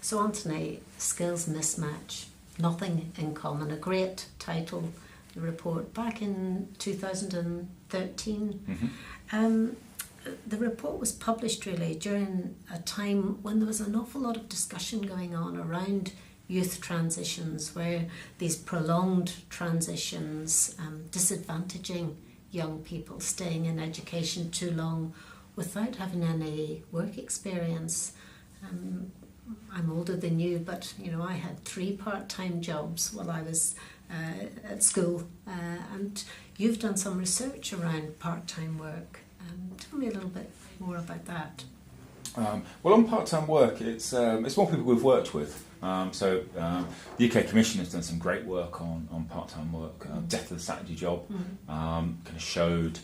So Anthony, skills mismatch, nothing in common, a great title, the report back in 2013. The report was published really during a time when there was an awful lot of discussion going on around youth transitions, where these prolonged transitions disadvantaging young people, staying in education too long without having any work experience. I'm older than you, but I had 3 part-time jobs while I was at school, and you've done some research around part-time work. Tell me a little bit more about that. Well, on part-time work, it's more people we've worked with. The UK Commission has done some great work on part-time work. Death of the Saturday Job kind of showed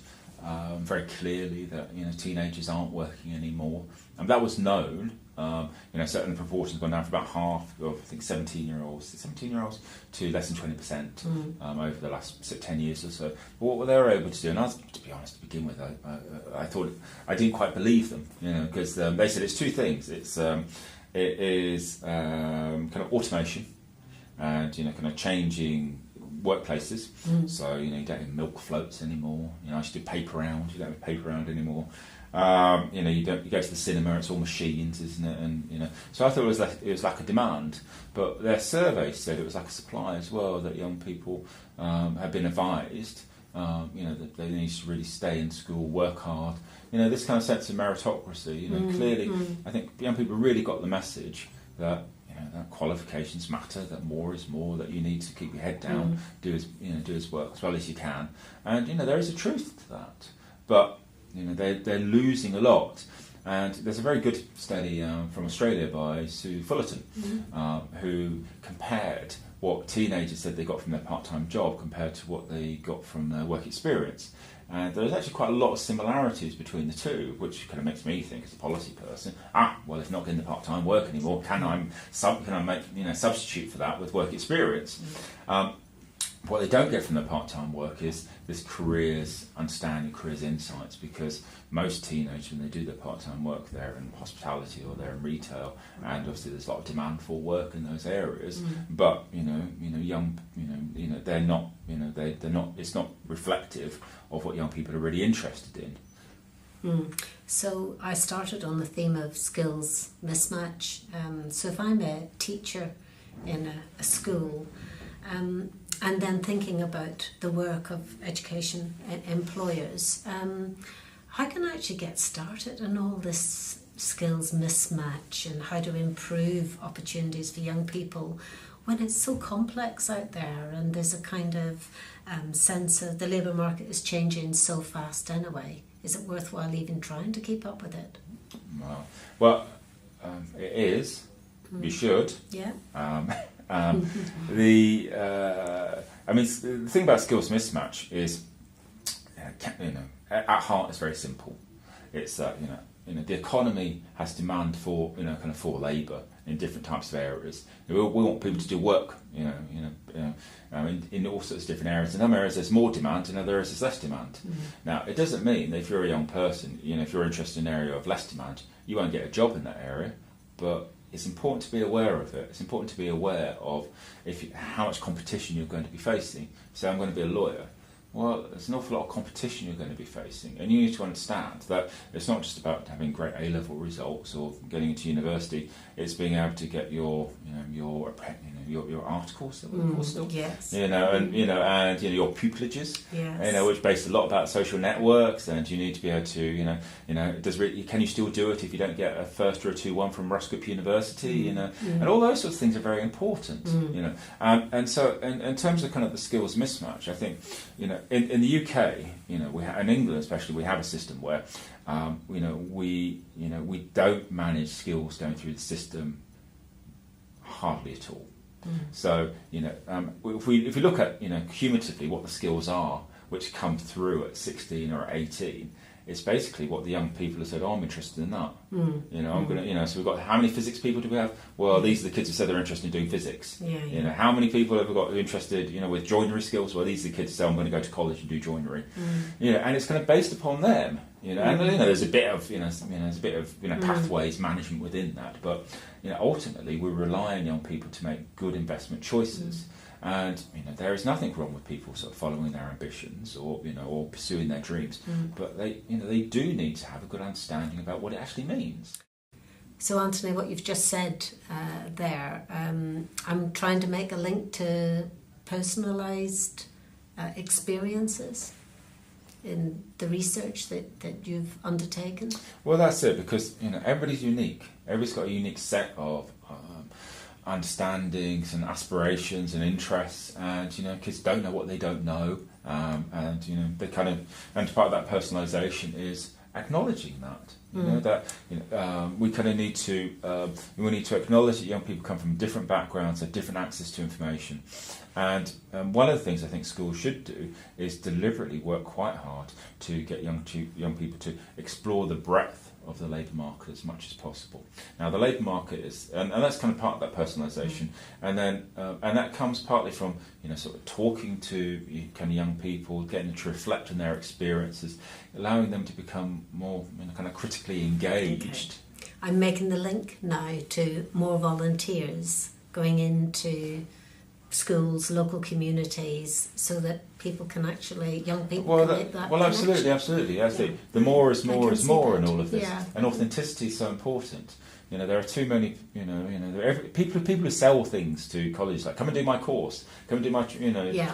very clearly that teenagers aren't working anymore, and that was known. Certain proportions gone down from about half of, I think, 17-year-olds to less than 20% over the last 10 years or so. But what they were able to do, and to be honest, to begin with, I thought I didn't quite believe them, because they said it's 2 things. It is kind of automation and kind of changing workplaces. So you don't have milk floats anymore. I used to do paper round. You don't have paper round anymore. You go to the cinema, it's all machines, isn't it? And so I thought it was like a demand, but their survey said it was like a supply as well. That young people have been advised, that they need to really stay in school, work hard. This kind of sense of meritocracy. Clearly, I think young people really got the message that that qualifications matter, that more is more, that you need to keep your head down, do as work as well as you can, and there is a truth to that, but. They're losing a lot, and there's a very good study from Australia by Sue Fullerton, who compared what teenagers said they got from their part-time job compared to what they got from their work experience. And there's actually quite a lot of similarities between the two, which kind of makes me think, as a policy person, well, if not getting the part-time work anymore, can I make substitute for that with work experience? What they don't get from the part-time work is this careers understanding, careers insights, because most teenagers, when they do their part-time work, they're in hospitality or they're in retail, and obviously there's a lot of demand for work in those areas. But young, they're not, they're not. It's not reflective of what young people are really interested in. So I started on the theme of skills mismatch. So if I'm a teacher in a school. And then thinking about the work of education employers, how can I actually get started in all this skills mismatch and how to improve opportunities for young people when it's so complex out there and there's a kind of sense of the labour market is changing so fast anyway? Is it worthwhile even trying to keep up with it? Well, it is. You should. Yeah. The thing about skills mismatch is, at heart, it's very simple. It's that the economy has demand for for labour in different types of areas. We want people to do work, in all sorts of different areas. In some areas there's more demand, in other areas there's less demand. Now, it doesn't mean that if you're a young person, if you're interested in an area of less demand, you won't get a job in that area, but it's important to be aware of it. It's important to be aware of how much competition you're going to be facing. Say, I'm going to be a lawyer. Well, there's an awful lot of competition you're going to be facing, and you need to understand that it's not just about having great A-level results or getting into university. It's being able to get your articles that we call still, yes, and your pupilages, yes, which based a lot about social networks, and you need to be able to, can you still do it if you don't get a first or a 2-1 from Ruscliffe University, and all those sorts of things are very important, and so in terms of kind of the skills mismatch, I think, in the UK, in England especially, we have a system where, we don't manage skills going through the system hardly at all. So, if we look at, cumulatively what the skills are which come through at 16 or 18, it's basically what the young people have said, oh, I'm interested in that. I'm going to, so we've got, how many physics people do we have? Well, these are the kids who said they're interested in doing physics. How many people have we got who are interested, with joinery skills? Well, these are the kids who say, I'm going to go to college and do joinery. And it's kind of based upon them. And there's a bit of pathways management within that, but ultimately we're relying on young people to make good investment choices. And there is nothing wrong with people sort of following their ambitions or pursuing their dreams, but they do need to have a good understanding about what it actually means. So Anthony, what you've just said there, I'm trying to make a link to personalised experiences in the research that you've undertaken. Well, that's it, because everybody's unique. Everybody's got a unique set of understandings and aspirations and interests, and kids don't know what they don't know, and they kind of, and part of that personalisation is acknowledging that we kind of need to acknowledge that young people come from different backgrounds, have different access to information, and one of the things I think schools should do is deliberately work quite hard to get young people to explore the breadth of the labour market as much as possible. Now, the labour market is, and that's kind of part of that personalisation, and then and that comes partly from sort of talking to kind of young people, getting them to reflect on their experiences, allowing them to become more kind of critically engaged. Okay. I'm making the link now to more volunteers going into schools, local communities, so that people can actually, young people can make that connection. Absolutely. The more is more is more in all of this, and authenticity is so important. There are too many, people who sell things to colleges, like come and do my course, come and do my,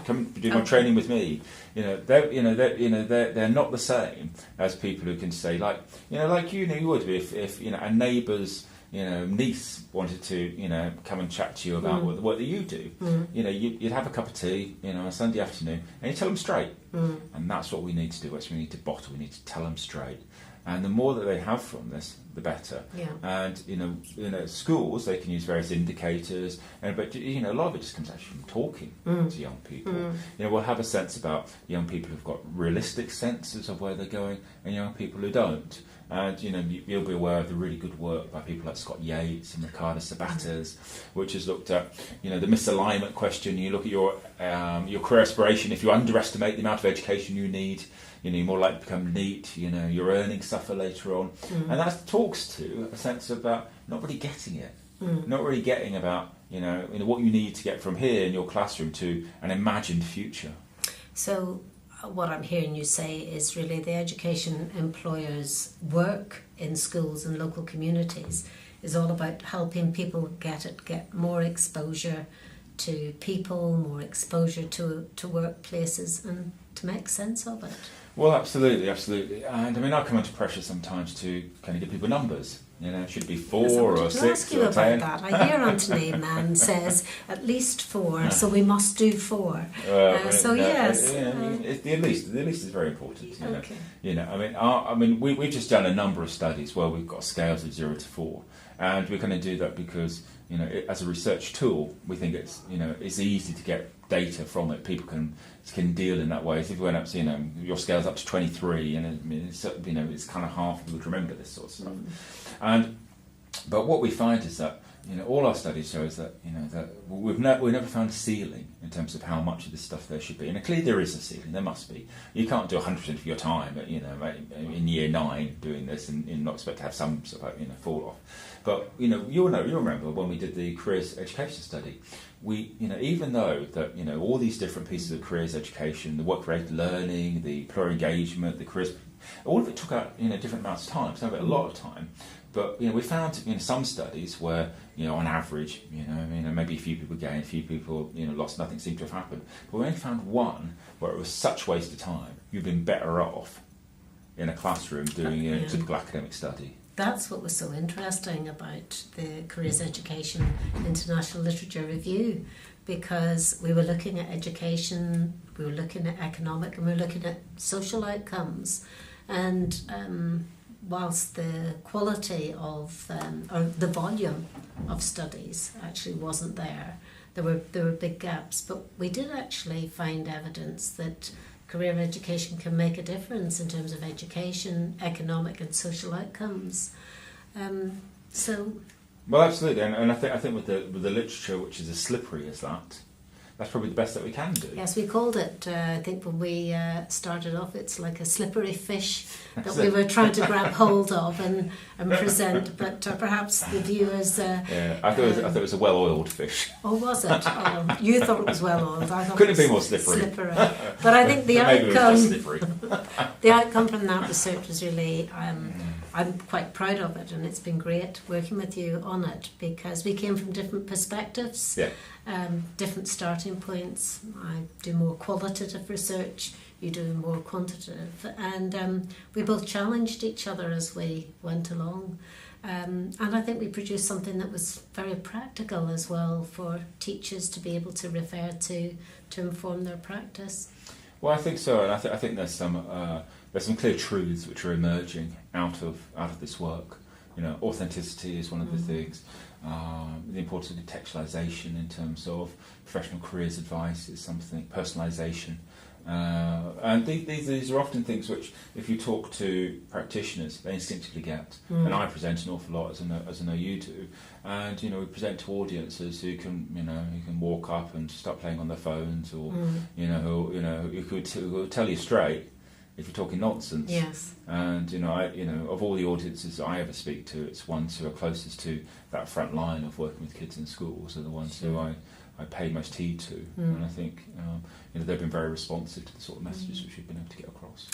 come and do my training with me. They're not the same as people who can say, like you would be if a neighbour's niece wanted to come and chat to you about what the work that you do. You'd have a cup of tea on a Sunday afternoon and you tell them straight. And that's what we need to do. We need to bottle. We need to tell them straight. And the more that they have from this, the better. And schools, they can use various indicators, but a lot of it just comes actually from talking to young people. We'll have a sense about young people who've got realistic senses of where they're going, and young people who don't. And you'll be aware of the really good work by people like Scott Yates and Ricardo Sabatas, which has looked at the misalignment question. You look at your career aspiration. If you underestimate the amount of education you need, you're more likely to become neat. Your earnings suffer later on, and that talks to a sense about not really getting it, not really getting about what you need to get from here in your classroom to an imagined future. So what I'm hearing you say is really the education employers' work in schools and local communities is all about helping people get more exposure to people, more exposure to workplaces, and to make sense of it. Well, absolutely. And I come under pressure sometimes to kind of give people numbers. Should it be 4 or 6 or 10? That. I hear Anthony Mann says at least 4, so we must do 4. Yes. The least is very important. Okay. We've just done a number of studies where we've got scales of 0 to 4, and we're going to do that because as a research tool, we think it's easy to get data from it. People can deal in that way. So if you went up to your scale's up to 23, and it's kind of hard for people to remember this sort of stuff. But what we find is that all our studies shows that that we've never found a ceiling in terms of how much of this stuff there should be. And clearly there is a ceiling. There must be. You can't do 100% of your time in year 9 doing this and not expect to have some sort of fall off. But you'll remember when we did the careers education study. We even though that all these different pieces of careers education, the work-related learning, the employer engagement, the careers, all of it took out different amounts of time. Some of it a lot of time. But we found some studies where on average maybe a few people gained, a few people lost, nothing seemed to have happened. But we only found one where it was such waste of time. You've been better off in a classroom doing a typical academic study. That's what was so interesting about the Careers Education International Literature Review, because we were looking at education, we were looking at economic, and we were looking at social outcomes. And whilst the quality of, or the volume of studies actually wasn't there were big gaps, but we did actually find evidence that career education can make a difference in terms of education, economic and social outcomes. So, well, absolutely, and I think with the literature, which is as slippery as that, that's probably the best that we can do. yes, we called it, I think when we started off, it's like a slippery fish that we were trying to grab hold of and present, but perhaps the viewers... yeah, I thought it was a well-oiled fish. Oh, was it? Oh, you thought it was well-oiled. I thought Couldn't it be more was slippery. But I think the Maybe it was less outcome... slippery. The outcome from that research was really... I'm quite proud of it, and it's been great working with you on it, because we came from different perspectives, Yeah. different starting points. I do more qualitative research, you do more quantitative, and we both challenged each other as we went along. And I think we produced something that was very practical as well for teachers to be able to refer to inform their practice. Well, I think so, and I think there's some clear truths which are emerging out of this work. You know, authenticity is one of the things. The importance of contextualisation in terms of professional careers advice is something. Personalisation, and these are often things which, if you talk to practitioners, they instinctively get. And I present an awful lot, as I know you do. And we present to audiences who can walk up and start playing on their phones, or who could tell you straight if you're talking nonsense. Yes. And of all the audiences I ever speak to, it's ones who are closest to that front line of working with kids in schools are the ones who I pay most heed to. And I think they've been very responsive to the sort of messages which we've been able to get across.